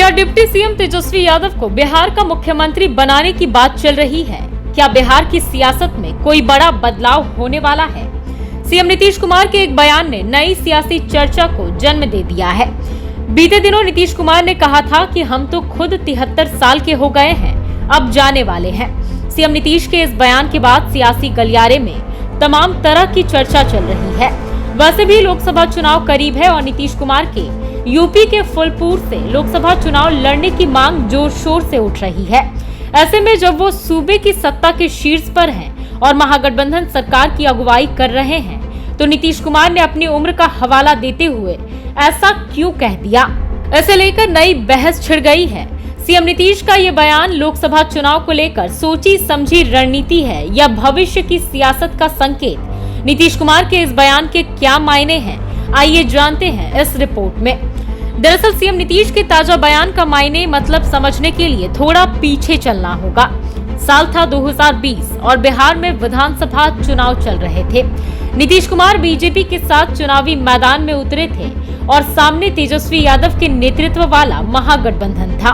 क्या deputy CM Tejashwi Yadav को बिहार का मुख्यमंत्री बनाने की बात चल रही है? क्या बिहार की सियासत में कोई बड़ा बदलाव होने वाला है? सीएम नीतीश कुमार के एक बयान ने नई सियासी चर्चा को जन्म दे दिया है। बीते दिनों नीतीश कुमार ने कहा था कि हम तो खुद 73 साल के हो गए हैं, अब जाने वाले हैं। सीएम नीतीश के इस बयान के बाद सियासी गलियारे में तमाम तरह की चर्चा चल रही है। वैसे भी लोकसभा चुनाव करीब है और नीतीश कुमार के यूपी के फूलपुर से लोकसभा चुनाव लड़ने की मांग जोर शोर से उठ रही है। ऐसे में जब वो सूबे की सत्ता के शीर्ष पर हैं और महागठबंधन सरकार की अगुवाई कर रहे हैं, तो नीतीश कुमार ने अपनी उम्र का हवाला देते हुए ऐसा क्यों कह दिया? इसे लेकर नई बहस छिड़ गई है। सीएम नीतीश का ये बयान लोकसभा चुनाव को लेकर सोची समझी रणनीति है या भविष्य की सियासत का संकेत? नीतीश कुमार के इस बयान के क्या मायने हैं, आइए जानते हैं इस रिपोर्ट में। दरअसल सीएम नीतीश के ताजा बयान का मायने मतलब समझने के लिए थोड़ा पीछे चलना होगा। साल था 2020 और बिहार में विधानसभा चुनाव चल रहे थे। नीतीश कुमार बीजेपी के साथ चुनावी मैदान में उतरे थे और सामने तेजस्वी यादव के नेतृत्व वाला महागठबंधन था।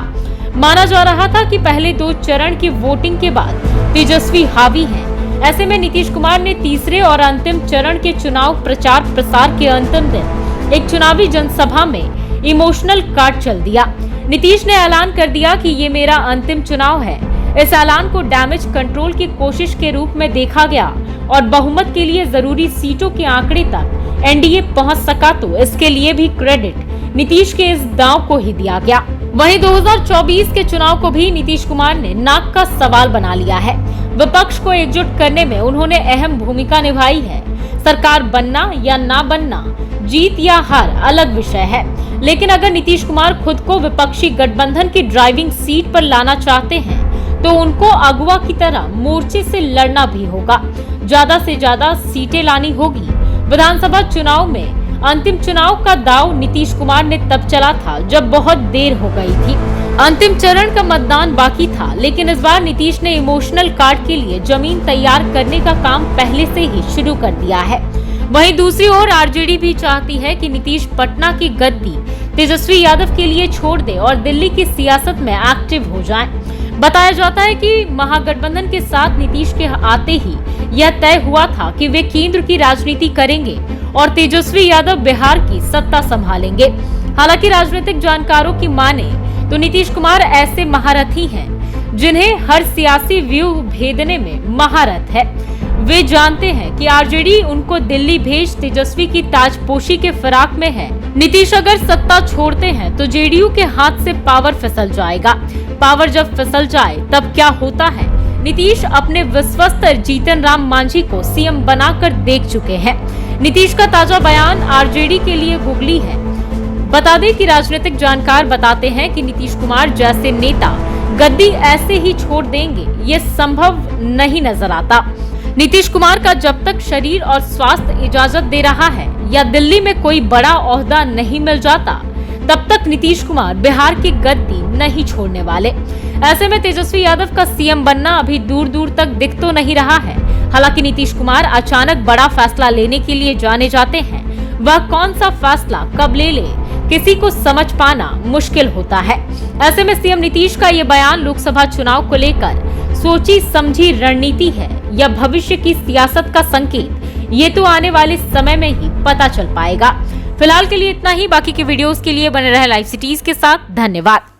माना जा रहा था कि पहले 2 चरण की वोटिंग के बाद तेजस्वी हावी हैं। ऐसे में नीतीश कुमार ने तीसरे और अंतिम चरण के चुनाव प्रचार प्रसार के अंतिम दिन एक चुनावी जनसभा में इमोशनल कार्ड चल दिया। नीतीश ने ऐलान कर दिया कि ये मेरा अंतिम चुनाव है। इस ऐलान को डैमेज कंट्रोल की कोशिश के रूप में देखा गया और बहुमत के लिए जरूरी सीटों के आंकड़े तक एनडीए पहुंच सका तो इसके लिए भी क्रेडिट नीतीश के इस दांव को ही दिया गया। वहीं 2024 के चुनाव को भी नीतीश कुमार ने नाक का सवाल बना लिया है। विपक्ष को एकजुट करने में उन्होंने अहम भूमिका निभाई है। सरकार बनना या ना बनना, जीत या हार अलग विषय है, लेकिन अगर नीतीश कुमार खुद को विपक्षी गठबंधन की ड्राइविंग सीट पर लाना चाहते हैं तो उनको अगुवा की तरह मोर्चे से लड़ना भी होगा। ज्यादा से ज्यादा सीटें लानी होगी। विधानसभा चुनाव में अंतिम चुनाव का दांव नीतीश कुमार ने तब चला था जब बहुत देर हो गई थी। अंतिम चरण का मतदान बाकी था, लेकिन इस बार नीतीश ने इमोशनल कार्ड के लिए जमीन तैयार करने का काम पहले से ही शुरू कर दिया है। वहीं दूसरी ओर आरजेडी भी चाहती है कि नीतीश पटना की गद्दी तेजस्वी यादव के लिए छोड़ दे और दिल्ली की सियासत में एक्टिव हो जाएं। बताया जाता है कि महागठबंधन के साथ नीतीश के आते ही यह तय हुआ था कि वे केंद्र की राजनीति करेंगे और तेजस्वी यादव बिहार की सत्ता संभालेंगे। हालांकि राजनीतिक जानकारों की माने तो नीतीश कुमार ऐसे महारथी हैं जिन्हें हर सियासी व्यूह भेदने में महारत है। वे जानते हैं कि आरजेडी उनको दिल्ली भेज तेजस्वी की ताजपोशी के फिराक में है। नीतीश अगर सत्ता छोड़ते हैं तो जेडीयू के हाथ से पावर फिसल जाएगा। पावर जब फिसल जाए तब क्या होता है? नीतीश अपने विश्वस्त जीतन राम मांझी को सीएम बनाकर देख चुके हैं। नीतीश का ताजा बयान आरजेडी के लिए गुगली है। बता दें कि राजनीतिक जानकार बताते हैं कि नीतीश कुमार जैसे नेता गद्दी ऐसे ही छोड़ देंगे, ये संभव नहीं नजर आता। नीतीश कुमार का जब तक शरीर और स्वास्थ्य इजाजत दे रहा है या दिल्ली में कोई बड़ा ओहदा नहीं मिल जाता, तब तक नीतीश कुमार बिहार की गद्दी नहीं छोड़ने वाले। ऐसे में तेजस्वी यादव का सीएम बनना अभी दूर दूर तक दिख तो नहीं रहा है। हालांकि नीतीश कुमार अचानक बड़ा फैसला लेने के लिए जाने जाते हैं। वह कौन सा फैसला कब ले ले, किसी को समझ पाना मुश्किल होता है। ऐसे में सीएम नीतीश का ये बयान लोकसभा चुनाव को लेकर सोची समझी रणनीति है या भविष्य की सियासत का संकेत, ये तो आने वाले समय में ही पता चल पाएगा। फिलहाल के लिए इतना ही। बाकी के वीडियोस के लिए बने रहे लाइव सिटीज के साथ। धन्यवाद।